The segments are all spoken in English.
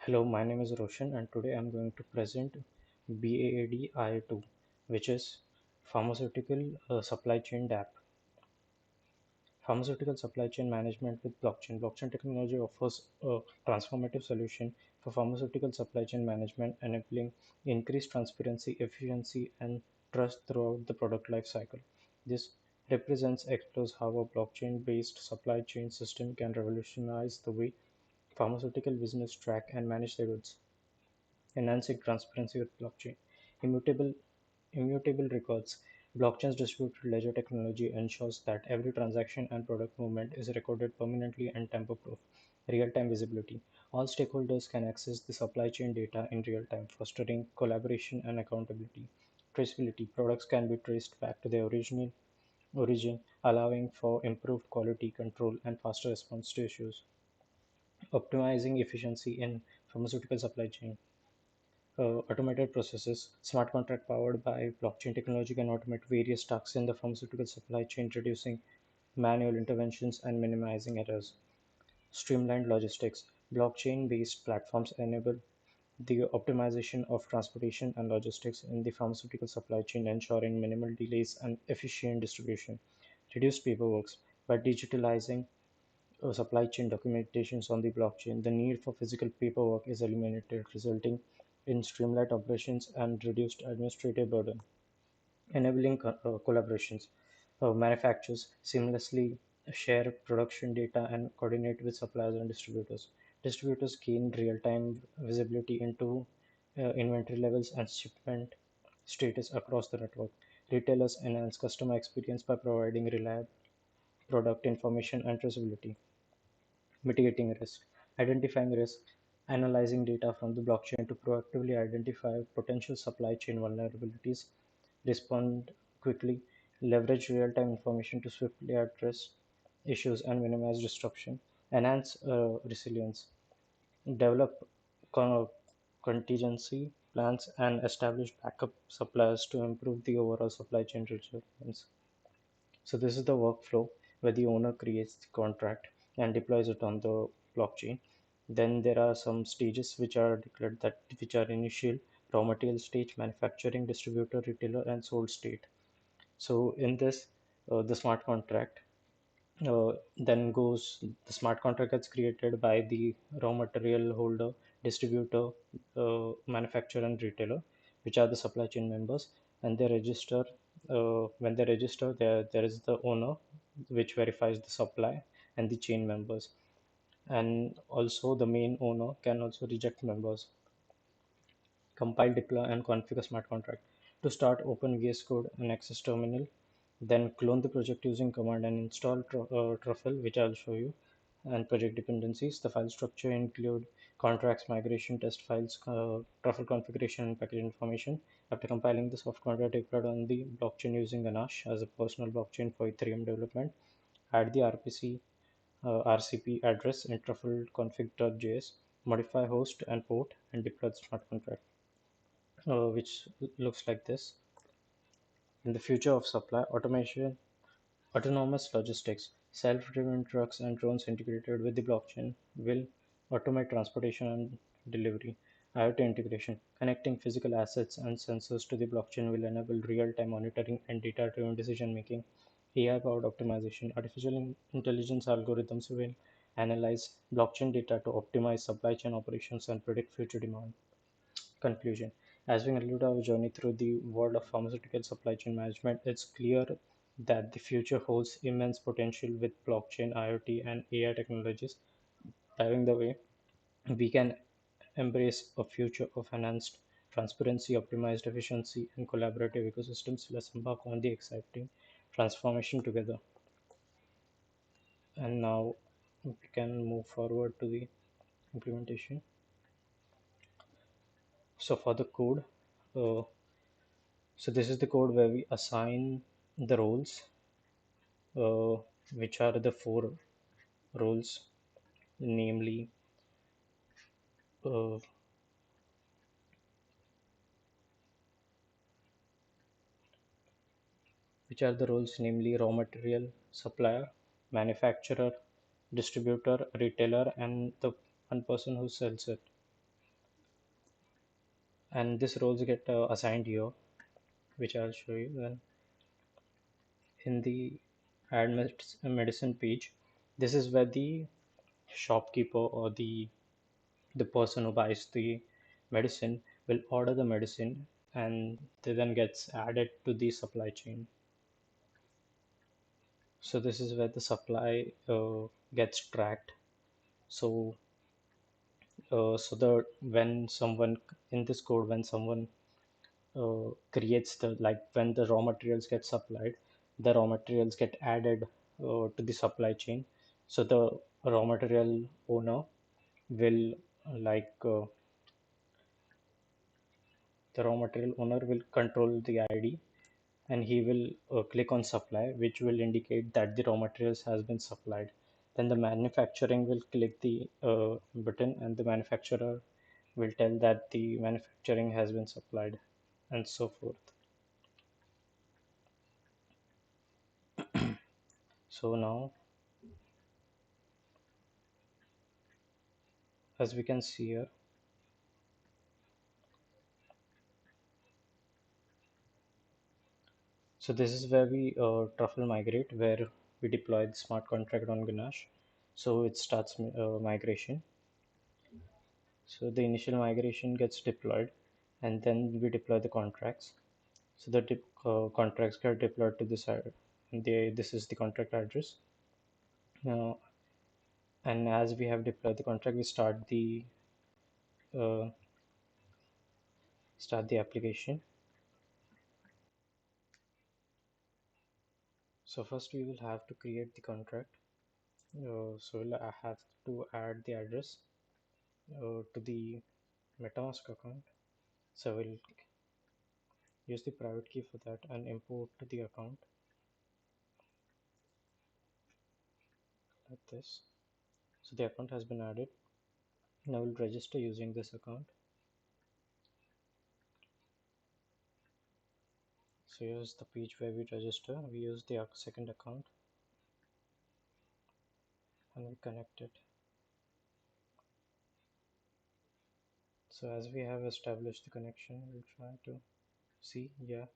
Hello, my name is Roshan, and today I'm going to present BAAD-II, which is Pharmaceutical Supply Chain DAP. Pharmaceutical Supply Chain Management with Blockchain. Blockchain technology offers a transformative solution for pharmaceutical supply chain management, enabling increased transparency, efficiency, and trust throughout the product life cycle. This represents explores how a blockchain-based supply chain system can revolutionize the way pharmaceutical business track and manage their goods, enhancing transparency with blockchain. Immutable, immutable records. Blockchain's distributed ledger technology ensures that every transaction and product movement is recorded permanently and tamper-proof. Real-time visibility. All stakeholders can access the supply chain data in real time, fostering collaboration and accountability. Traceability. Products can be traced back to their original origin, allowing for improved quality control and faster response to issues. Optimizing efficiency in pharmaceutical supply chain. Automated processes. Smart contract powered by blockchain technology can automate various tasks in the pharmaceutical supply chain, reducing manual interventions and minimizing errors. Streamlined logistics. Blockchain based platforms enable the optimization of transportation and logistics in the pharmaceutical supply chain, ensuring minimal delays and efficient distribution. Reduced paperwork. By digitalizing supply chain documentations on the blockchain, the need for physical paperwork is eliminated, resulting in streamlined operations and reduced administrative burden. Enabling collaborations. Manufacturers seamlessly share production data and coordinate with suppliers and distributors. Distributors gain real-time visibility into inventory levels and shipment status across the network. Retailers enhance customer experience by providing reliable product information and traceability. Mitigating risk. Identifying risk. Analyzing data from the blockchain to proactively identify potential supply chain vulnerabilities, respond quickly, leverage real-time information to swiftly address issues and minimize disruption, enhance resilience, develop con- contingency plans, and establish backup suppliers to improve the overall supply chain resilience. So this is the workflow where the owner creates the contract and deploys it on the blockchain. Then there are some stages which are declared, that which are initial, raw material stage, manufacturing, distributor, retailer, and sold state. So in this, the smart contract then goes, the smart contract gets created by the raw material holder, distributor, manufacturer, and retailer, which are the supply chain members, and they register. When they register, there is the owner, which verifies the supply and the chain members, and also the main owner can also reject members. Compile, deploy, and configure smart contract. To start, open VS Code and Access Terminal, then clone the project using command and install Truffle, which I'll show you, and project dependencies. The file structure include contracts, migration, test files, Truffle configuration, and package information. After compiling the soft contract deployed on the blockchain using Ganache as a personal blockchain for Ethereum development, add the RCP address in truffle config.js, modify host and port, and deploy the smart contract, which looks like this. In the future of supply, automation, autonomous logistics, self-driven trucks and drones integrated with the blockchain will automate transportation and delivery. IoT integration, connecting physical assets and sensors to the blockchain will enable real-time monitoring and data-driven decision-making. AI-powered optimization, artificial intelligence algorithms will analyze blockchain data to optimize supply chain operations and predict future demand. Conclusion. As we conclude our journey through the world of pharmaceutical supply chain management, it's clear that the future holds immense potential with blockchain, IoT, and AI technologies paving the way. We can embrace a future of enhanced transparency, optimized efficiency, and collaborative ecosystems. Let's embark on the exciting transformation together. And now we can move forward to the implementation. So for the code, uh, so this is the code where we assign the roles, uh, which are the four roles, namely, uh, raw material supplier, manufacturer, distributor, retailer, and the one person who sells it. and these roles get assigned here, which I'll show you then in the medicine page. This is where the shopkeeper or the person who buys the medicine will order the medicine, and they then gets added to the supply chain. So this is where the supply gets tracked. So so the when someone in this code, when someone creates the, like when the raw materials get supplied, the raw materials get added to the supply chain. So the raw material owner will like the raw material owner will control the ID, and he will click on supply, which will indicate that the raw materials has been supplied. Then the manufacturing will click the button, and the manufacturer will tell that the manufacturing has been supplied, and so forth. So now, as we can see here, so this is where we truffle migrate, where we deploy the smart contract on Ganache. So it starts migration. So the initial migration gets deployed, and then we deploy the contracts. So the contracts get deployed to this this is the contract address. Now, and as we have deployed the contract, we uh, start the application. So first we will have to create the contract. So I have to add the address to the MetaMask account. So we'll use the private key for that and import to the account like this. So the account has been added. Now we'll register using this account. So here's the page where we register. We use the second account and we connect it. So as we have established the connection, we'll try to see. Yeah,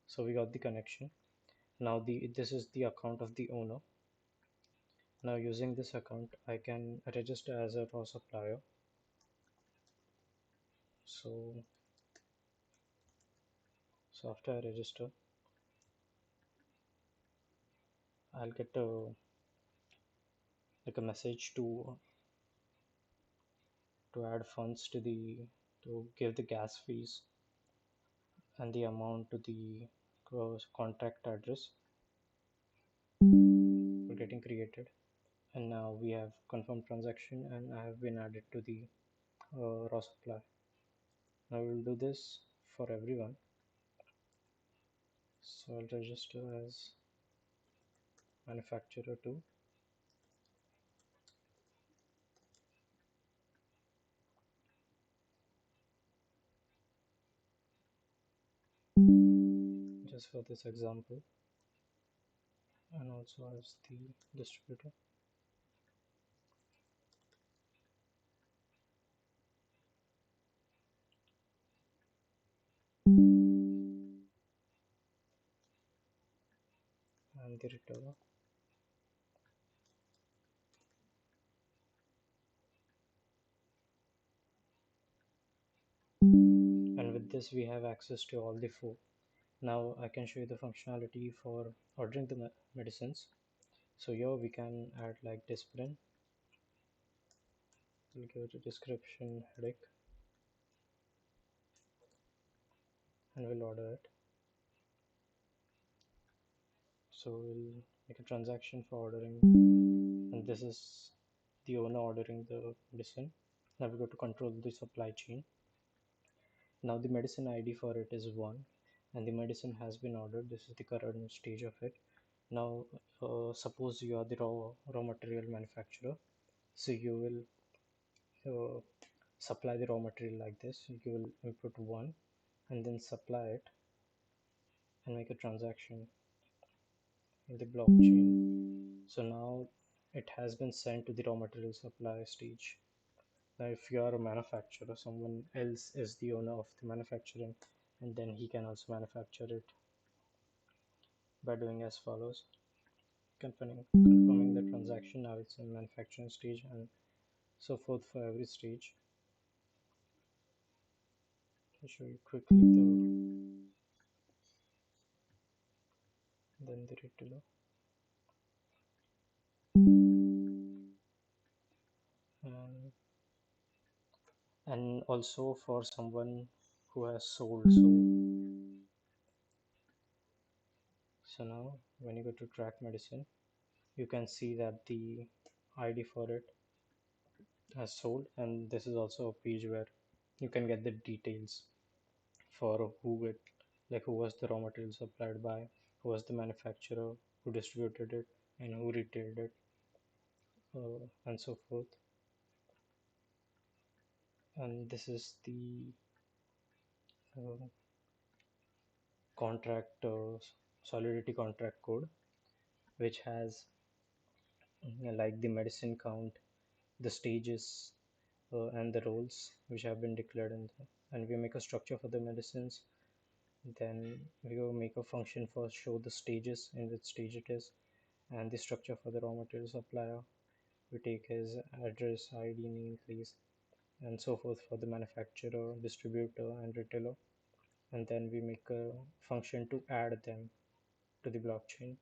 so we got the connection. Now this is the account of the owner. Now using this account, I can register as a raw supplier. So after I register, I'll get like a message to add funds to give the gas fees and the amount to the contract address for getting created. And now we have confirmed transaction, and I have been added to the raw supply. Now we'll do this for everyone. So I'll register as manufacturer too. Just for this example, and also as the distributor. And the retailer. And with this we have access to all the four. Now I can show you the functionality for ordering the medicines. So here we can add like Disprin. We'll give it a description, headache, and we'll order it. So we'll make a transaction for ordering, and this is the owner ordering the medicine. Now we go to control the supply chain. Now the medicine ID for it is 1, and the medicine has been ordered. This is the current stage of it. Now suppose you are the raw material manufacturer. So you will supply the raw material like this. You will input 1 and then supply it and make a transaction in the blockchain. So now it has been sent to the raw material supply stage. Now, if you are a manufacturer, someone else is the owner of the manufacturing, and then he can also manufacture it by doing as follows: confirming the transaction. Now it's in manufacturing stage, and so forth for every stage. I'll show you quickly then the retailer, and also for someone who has sold. So now when you go to track medicine, you can see that the ID for it has sold, and this is also a page where you can get the details for who it, like who was the raw material supplied by, who was the manufacturer, who distributed it, and who retailed it, and so forth. And this is the uh, contract solidity contract code, which has like the medicine count, the stages, and the roles which have been declared in the, and we make a structure for the medicines. Then we will make a function for show the stages, in which stage it is, and the structure for the raw material supplier. We take his address, ID, name, place, and so forth for the manufacturer, distributor, and retailer. And then we make a function to add them to the blockchain,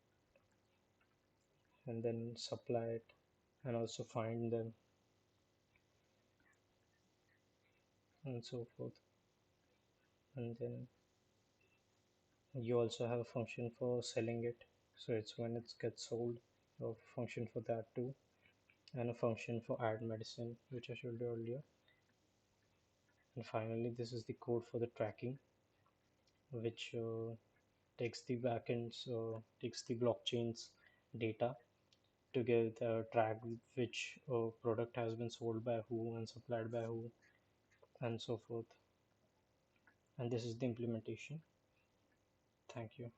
and then supply it, and also find them, and so forth. And then you also have a function for selling it, so it's when it gets sold, a function for that too, and a function for add medicine, which I showed you earlier. And finally, this is the code for the tracking, which takes the backends, takes the blockchain's data to get track which product has been sold by who and supplied by who, and so forth. And this is the implementation. Thank you.